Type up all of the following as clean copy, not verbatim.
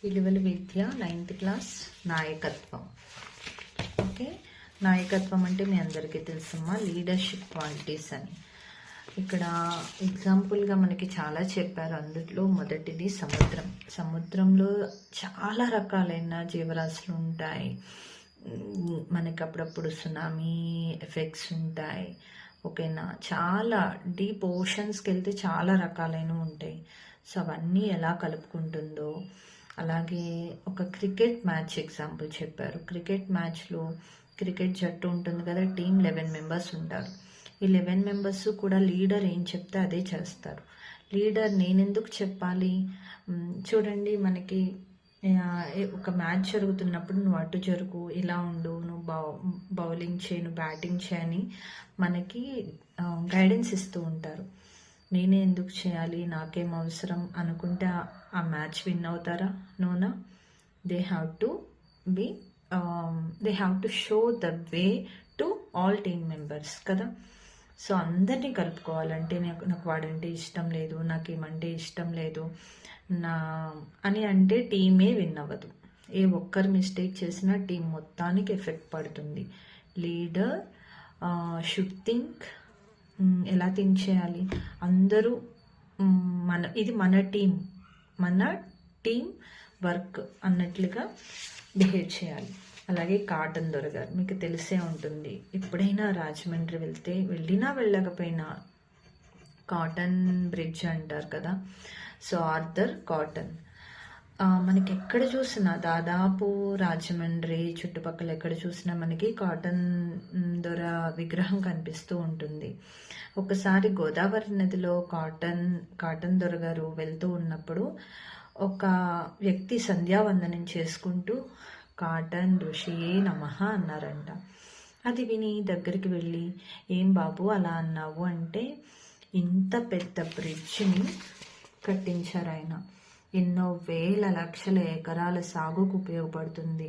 విలువల విద్య 9th class నాయకత్వం. Okay, నాయకత్వం అంటే మీ అందరికీ తెలుసమ్మా, లీడర్షిప్ క్వాలిటీస్ అని. ఇక్కడ ఎగ్జాంపుల్గా మనకి చాలా చెప్పారు. అందులో మొదటిది సముద్రం. సముద్రంలో చాలా రకాలైన జీవరాశులు ఉంటాయి. మనకి అప్పుడప్పుడు సునామీ ఎఫెక్ట్స్ ఉంటాయి. ఓకేనా, చాలా డీప్ ఓషన్స్కి వెళ్తే చాలా రకాలైనవి ఉంటాయి. సో అవన్నీ ఎలా కలుపుకుంటుందో, అలాగే ఒక క్రికెట్ మ్యాచ్ ఎగ్జాంపుల్ చెప్పారు. క్రికెట్ మ్యాచ్లో క్రికెట్ జట్టు ఉంటుంది కదా, టీం 11 మెంబర్స్ ఉంటారు. ఈ 11 మెంబర్స్ కూడా లీడర్ ఏం చెప్తే అదే చేస్తారు. లీడర్ నేనెందుకు చెప్పాలి? చూడండి, మనకి ఒక మ్యాచ్ జరుగుతున్నప్పుడు నువ్వు అటు జరుగు, ఇలా ఉండు, నువ్వు బౌలింగ్ చేయి, నువ్వు బ్యాటింగ్ చేయని మనకి గైడెన్స్ ఇస్తూ ఉంటారు. నేనే ఎందుకు చేయాలి, నాకేం అవసరం అనుకుంటే ఆ మ్యాచ్ విన్ అవుతారా? నోనా, they have to show the way to all team members కదా. సో అందరినీ కలుపుకోవాలంటే నాకు వాడంటే ఇష్టం లేదు, నాకేమంటే ఇష్టం లేదు అని అంటే టీమే విన్ అవ్వదు. ఏ ఒక్కరు మిస్టేక్ చేసినా టీం మొత్తానికి ఎఫెక్ట్ పడుతుంది. లీడర్ షుడ్ థింక్, ఎలా థింక్ చేయాలి, అందరూ ఇది మన టీం వర్క్ అన్నట్లుగా బిహేవ్ చేయాలి. అలాగే కాటన్ దొర గారు మీకు తెలిసే ఉంటుంది. ఎప్పుడైనా రాజమండ్రి వెళ్ళకపోయినా కాటన్ బ్రిడ్జ్ అంటారు కదా. సో ఆర్థర్ కాటన్, మనకి ఎక్కడ చూసినా, దాదాపు రాజమండ్రి చుట్టుపక్కల ఎక్కడ చూసినా మనకి కాటన్ దొర విగ్రహం కనిపిస్తూ ఉంటుంది. ఒకసారి గోదావరి నదిలో కాటన్ దొర గారు వెళ్తూ ఉన్నప్పుడు ఒక వ్యక్తి సంధ్యావందనం చేసుకుంటూ కాటన్ ఋషియే నమః అన్నారంట. అది విని దగ్గరికి వెళ్ళి, ఏం బాబు అలా అన్నావు అంటే, ఇంత పెద్ద బ్రిడ్జిని కట్టించారు ఆయన. ఎన్నో వేల లక్షల ఎకరాల సాగుకు ఉపయోగపడుతుంది.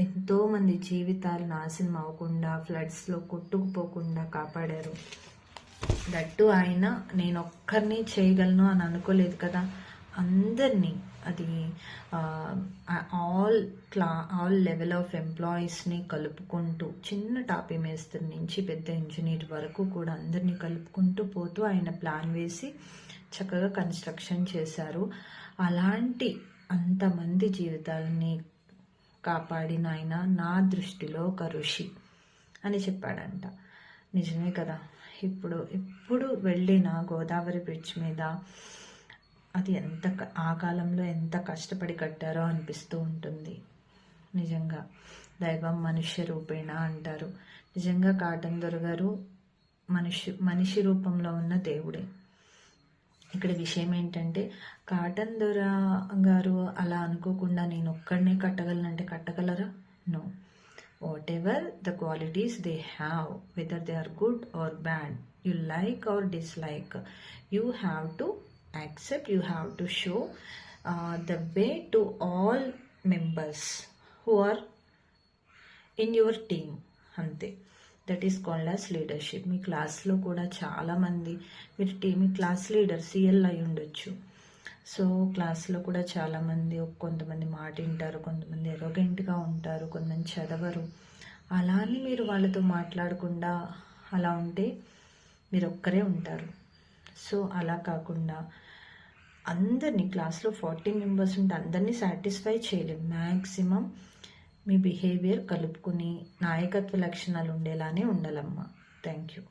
ఎంతోమంది జీవితాలు నాశనం అవ్వకుండా, ఫ్లడ్స్లో కొట్టుకుపోకుండా కాపాడారు. దట్టు ఆయన నేనొక్కరిని చేయగలను అని అనుకోలేదు కదా, అందరినీ, అది ఆల్ లెవెల్ ఆఫ్ ఎంప్లాయీస్ని కలుపుకుంటూ, చిన్న టాపీ మేస్త్రి నుంచి పెద్ద ఇంజనీర్ వరకు కూడా అందరినీ కలుపుకుంటూ పోతూ ఆయన ప్లాన్ వేసి చక్కగా కన్స్ట్రక్షన్ చేశారు. అలాంటి అంతమంది జీవితాలని కాపాడిన ఆయన నా దృష్టిలో ఒక ఋషి అని చెప్పాడంట. నిజమే కదా. ఇప్పుడు వెళ్ళిన గోదావరి బ్రిడ్జ్ మీద అది ఆ కాలంలో ఎంత కష్టపడి కట్టారో అనిపిస్తూ ఉంటుంది. నిజంగా దైవం మనుష్య రూపేణ అంటారు. నిజంగా కాటన్ దొర గారు మనిషి రూపంలో ఉన్న దేవుడే. ఇక్కడ విషయం ఏంటంటే, కాటన్ దొర గారు అలా అనుకోకుండా నేను ఒక్కడనే కట్టగలనంటే కట్టగలరా? No. Whatever the qualities they have, whether they are good or bad, you like or dislike, you have to accept, you have to show the way to all members who are in your team. అంతే, that is called as leadership. మీ క్లాస్లో కూడా చాలామంది మీ class leader CL అయి ఉండొచ్చు. So క్లాస్లో కూడా చాలామంది, కొంతమంది మాట వింటారు, కొంతమంది ఎరోగెంట్గా ఉంటారు, కొంతమంది చదవరు. అలా అని మీరు వాళ్ళతో మాట్లాడకుండా అలా ఉంటే మీరు ఒక్కరే ఉంటారు. సో అలా కాకుండా అందరినీ, క్లాస్లో 40 మెంబర్స్ ఉంటే అందరినీ సాటిస్ఫై చేయలేము. మ్యాక్సిమం మీ బిహేవియర్ కలుపుకుని నాయకత్వ లక్షణాలు ఉండేలానే ఉండాలమ్మా. Thank you.